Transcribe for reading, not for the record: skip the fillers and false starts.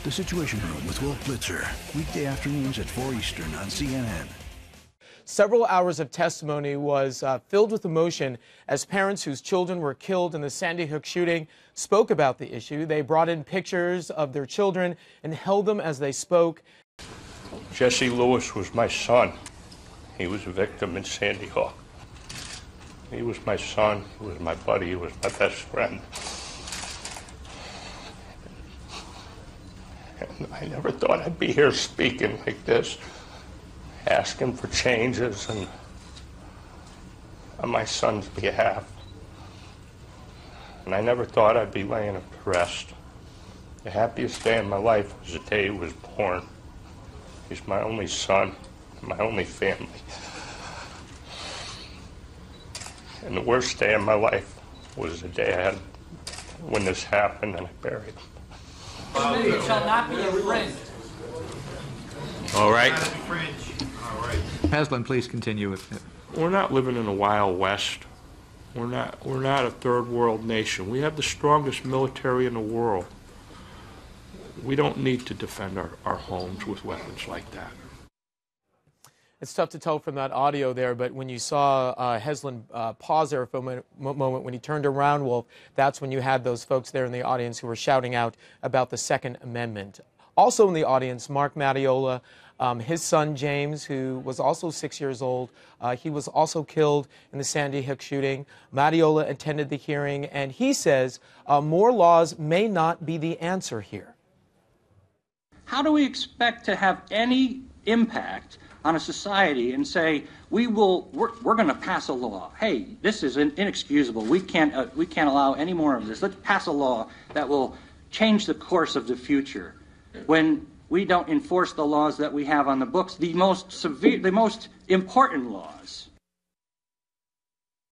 The Situation Room with Wolf Blitzer, weekday afternoons at 4 Eastern on CNN. Several hours of testimony was filled with emotion as parents whose children were killed in the Sandy Hook shooting spoke about the issue. They brought in pictures of their children and held them as they spoke. Jesse Lewis was my son. He was a victim in Sandy Hook. He was my son, he was my buddy, he was my best friend. And I never thought I'd be here speaking like this, asking for changes and on my son's behalf. And I never thought I'd be laying him to rest. The happiest day in my life was the day he was born. He's my only son, my only family. And the worst day of my life was the day I had when this happened and I buried him. It shall not be infringed. All right. Haslam, please continue with it. We're not living in the Wild West. We're not a third world nation. We have the strongest military in the world. We don't need to defend our homes with weapons like that. It's tough to tell from that audio there, but when you saw Haslam pause there for a moment, when he turned around, Wolf, that's when you had those folks there in the audience who were shouting out about the Second Amendment. Also in the audience, Mark Mattioli, his son James, who was also 6 years old, he was also killed in the Sandy Hook shooting. Mattioli attended the hearing, and he says more laws may not be the answer here. How do we expect to have any impact on a society and say we're going to pass a law? Hey, this is inexcusable. We can't allow any more of this. Let's pass a law that will change the course of the future. When we don't enforce the laws that we have on the books, the most important laws